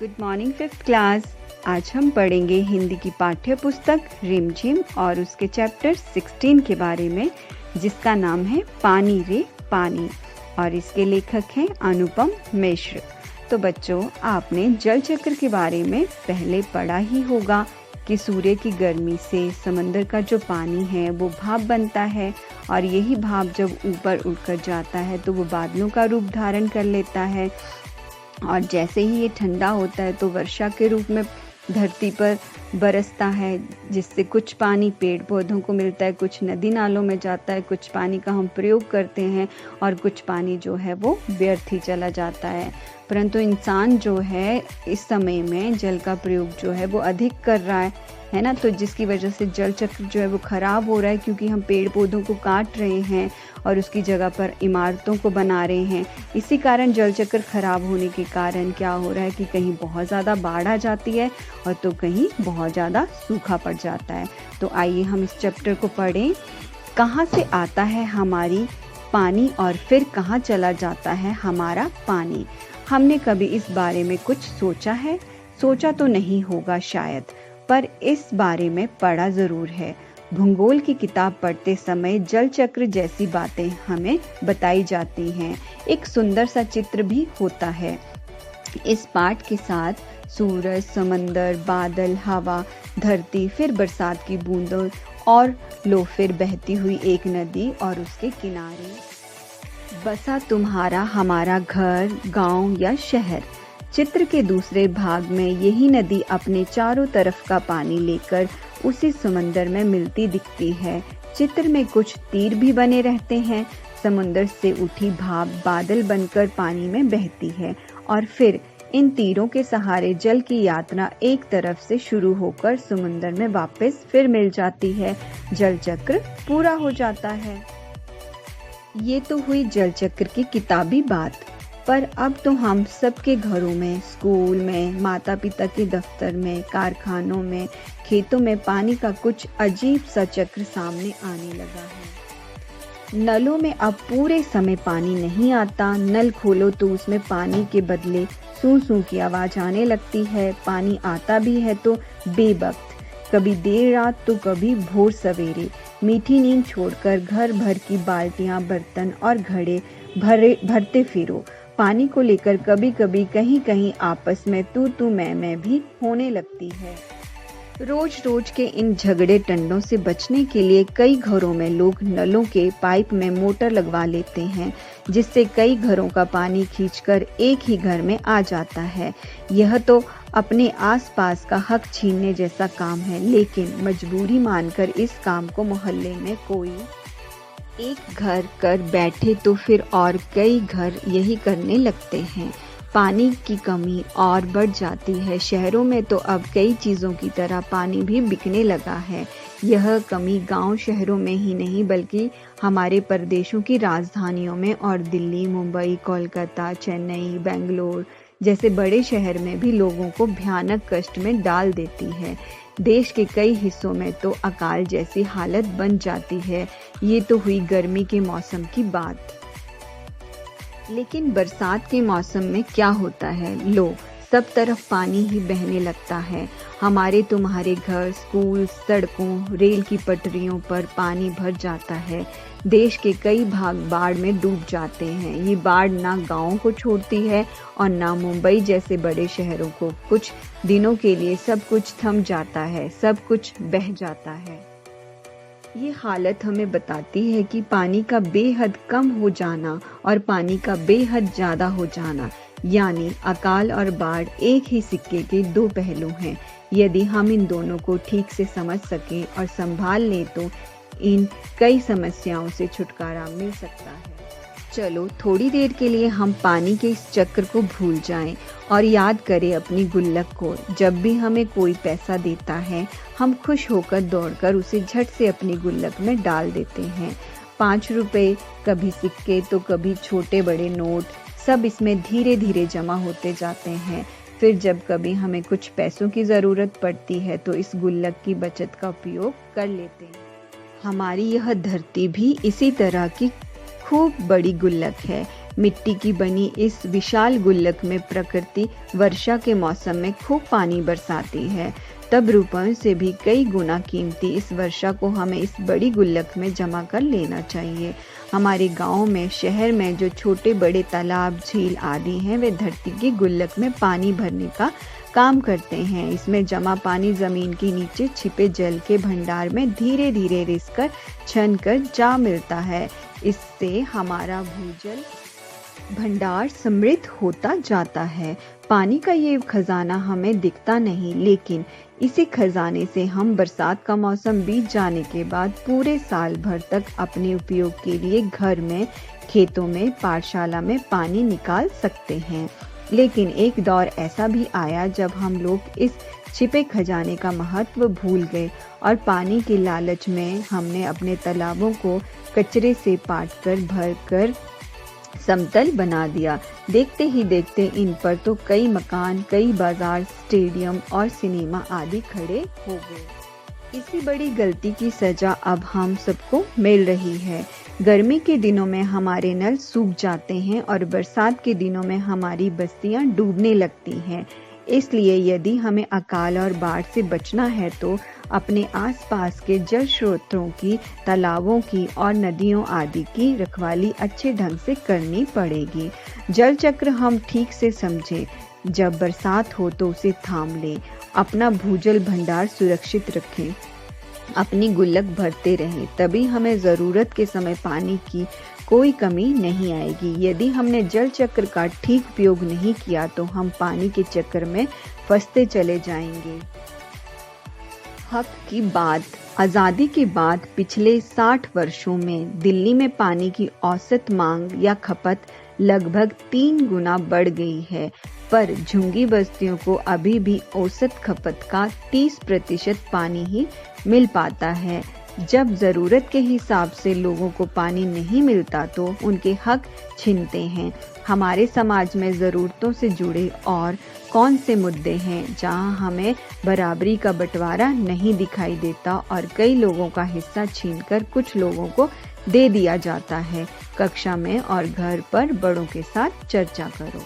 Good morning fifth class. आज हम पढ़ेंगे हिंदी की पाठ्य पुस्तक रिमझिम और उसके चैप्टर 16 के बारे में, जिसका नाम है पानी रे पानी और इसके लेखक हैं अनुपम मिश्र। तो बच्चों, आपने जल चक्र के बारे में पहले पढ़ा ही होगा कि सूर्य की गर्मी से समंदर का जो पानी है वो भाप बनता है और यही भाप जब ऊपर उड़कर जाता है तो वो बादलों का रूप धारण कर लेता है और जैसे ही ये ठंडा होता है तो वर्षा के रूप में धरती पर बरसता है, जिससे कुछ पानी पेड़ पौधों को मिलता है, कुछ नदी नालों में जाता है, कुछ पानी का हम प्रयोग करते हैं और कुछ पानी जो है वो व्यर्थ ही चला जाता है। परंतु इंसान जो है इस समय में जल का प्रयोग जो है वो अधिक कर रहा है ना, तो जिसकी वजह से जल चक्र जो है वो खराब हो रहा है, क्योंकि हम पेड़ पौधों को काट रहे हैं और उसकी जगह पर इमारतों को बना रहे हैं। इसी कारण जल चक्र खराब होने के कारण क्या हो रहा है कि कहीं बहुत ज़्यादा बाढ़ आ जाती है और तो कहीं बहुत ज़्यादा सूखा पड़ जाता है। तो आइए हम इस चैप्टर को पढ़ें। कहाँ से आता है हमारी पानी और फिर कहाँ चला जाता है हमारा पानी। हमने कभी इस बारे में कुछ सोचा है? सोचा तो नहीं होगा शायद, पर इस बारे में पढ़ा ज़रूर है। भूगोल की किताब पढ़ते समय जल चक्र जैसी बातें हमें बताई जाती हैं। एक सुंदर सा चित्र भी होता है। इस पाठ के साथ सूरज, समंदर, बादल, हवा, धरती, फिर बरसात की बूंदों और लो फिर बहती हुई एक नदी और उसके किनारे बसा तुम्हारा हमारा घर, गांव या शहर। चित्र के दूसरे भाग में यही नदी अपने चारों तरफ का पानी लेकर उसी समंदर में मिलती दिखती है। चित्र में कुछ तीर भी बने रहते हैं। समुद्र से उठी भाप बादल बनकर पानी में बहती है और फिर इन तीरों के सहारे जल की यात्रा एक तरफ से शुरू होकर समुद्र में वापस फिर मिल जाती है। जल चक्र पूरा हो जाता है। ये तो हुई जल चक्र की किताबी बात, पर अब तो हम सबके घरों में, स्कूल में, माता पिता के दफ्तर में, कारखानों में, खेतों में पानी का कुछ अजीब सा चक्र सामने आने लगा है। नलों में अब पूरे समय पानी नहीं आता। नल खोलो तो उसमें पानी के बदले सूं सूं की आवाज आने लगती है। पानी आता भी है तो बेवक्त, कभी देर रात तो कभी भोर सवेरे। मीठी नींद छोड़कर घर भर की बाल्टियां, बर्तन और घड़े भरते फिरो। पानी को लेकर कभी कभी कहीं कहीं आपस में तू मैं भी होने लगती है। रोज रोज के इन झगड़े टंडों से बचने के लिए कई घरों में लोग नलों के पाइप में मोटर लगवा लेते हैं, जिससे कई घरों का पानी खींचकर एक ही घर में आ जाता है। यह तो अपने आसपास का हक छीनने जैसा काम है, लेकिन मजबूरी मानकर इस काम को मोहल्ले में कोई एक घर कर बैठे तो फिर और कई घर यही करने लगते हैं। पानी की कमी और बढ़ जाती है। शहरों में तो अब कई चीज़ों की तरह पानी भी बिकने लगा है। यह कमी गांव शहरों में ही नहीं बल्कि हमारे प्रदेशों की राजधानियों में और दिल्ली, मुंबई, कोलकाता, चेन्नई, बेंगलोर जैसे बड़े शहर में भी लोगों को भयानक कष्ट में डाल देती है। देश के कई हिस्सों में तो अकाल जैसी हालत बन जाती है। ये तो हुई गर्मी के मौसम की बात। लेकिन बरसात के मौसम में क्या होता है? लो, सब तरफ पानी ही बहने लगता है। हमारे तुम्हारे घर, स्कूल, सड़कों, रेल की पटरियों पर पानी भर जाता है। देश के कई भाग बाढ़ में डूब जाते हैं। ये बाढ़ ना गाँवों को छोड़ती है और ना मुंबई जैसे बड़े शहरों को। कुछ दिनों के लिए सब कुछ थम जाता है, सब कुछ बह जाता है। ये हालत हमें बताती है कि पानी का बेहद कम हो जाना और पानी का बेहद ज़्यादा हो जाना, यानी अकाल और बाढ़ एक ही सिक्के के दो पहलू हैं। यदि हम इन दोनों को ठीक से समझ सकें और संभाल लें तो इन कई समस्याओं से छुटकारा मिल सकता है। चलो थोड़ी देर के लिए हम पानी के इस चक्र को भूल जाएं और याद करें अपनी गुल्लक को। जब भी हमें कोई पैसा देता है, हम खुश होकर दौड़कर उसे झट से अपनी गुल्लक में डाल देते हैं। 5 रुपए, कभी सिक्के तो कभी छोटे बड़े नोट, सब इसमें धीरे धीरे जमा होते जाते हैं। फिर जब कभी हमें कुछ पैसों की ज़रूरत पड़ती है तो इस गुल्लक की बचत का उपयोग कर लेते हैं। हमारी यह धरती भी इसी तरह की खूब बड़ी गुल्लक है। मिट्टी की बनी इस विशाल गुल्लक में प्रकृति वर्षा के मौसम में खूब पानी बरसाती है। तब रुपयों से भी कई गुना कीमती इस वर्षा को हमें इस बड़ी गुल्लक में जमा कर लेना चाहिए। हमारे गाँव में, शहर में जो छोटे बड़े तालाब, झील आदि हैं, वे धरती की गुल्लक में पानी भरने का काम करते हैं। इसमें जमा पानी जमीन के नीचे छिपे जल के भंडार में धीरे धीरे रिसकर छन कर जा मिलता है। इससे हमारा भूजल भंडार समृद्ध होता जाता है। पानी का ये खजाना हमें दिखता नहीं, लेकिन इसी खजाने से हम बरसात का मौसम बीत जाने के बाद पूरे साल भर तक अपने उपयोग के लिए घर में, खेतों में, पाठशाला में पानी निकाल सकते हैं। लेकिन एक दौर ऐसा भी आया जब हम लोग इस छिपे खजाने का महत्व भूल गए और पानी के लालच में हमने अपने तालाबों को कचरे से पाटकर भरकर समतल बना दिया। देखते ही देखते इन पर तो कई मकान, कई बाजार, स्टेडियम और सिनेमा आदि खड़े हो गए। इसी बड़ी गलती की सजा अब हम सबको मिल रही है। गर्मी के दिनों में हमारे नल सूख जाते हैं और बरसात के दिनों में हमारी बस्तियां डूबने लगती हैं। इसलिए यदि हमें अकाल और बाढ़ से बचना है तो अपने आसपास के जल स्रोतों की, तालाबों की और नदियों आदि की रखवाली अच्छे ढंग से करनी पड़ेगी। जल चक्र हम ठीक से समझें। जब बरसात हो तो उसे थाम लें। अपना भूजल भंडार सुरक्षित रखें। अपनी गुल्लक भरते रहें, तभी हमें ज़रूरत के समय पानी की कोई कमी नहीं आएगी। यदि हमने जल चक्र का ठीक उपयोग नहीं किया तो हम पानी के चक्कर में फंसते चले जाएंगे। हक की बात। आज़ादी के बाद पिछले 60 वर्षों में दिल्ली में पानी की औसत मांग या खपत लगभग 3 गुना बढ़ गई है, पर झुंगी बस्तियों को अभी भी औसत खपत का 30% पानी ही मिल पाता है। जब ज़रूरत के हिसाब से लोगों को पानी नहीं मिलता तो उनके हक छिनते हैं। हमारे समाज में ज़रूरतों से जुड़े और कौन से मुद्दे हैं जहां हमें बराबरी का बंटवारा नहीं दिखाई देता और कई लोगों का हिस्सा छीनकर कुछ लोगों को दे दिया जाता है। कक्षा में और घर पर बड़ों के साथ चर्चा करो।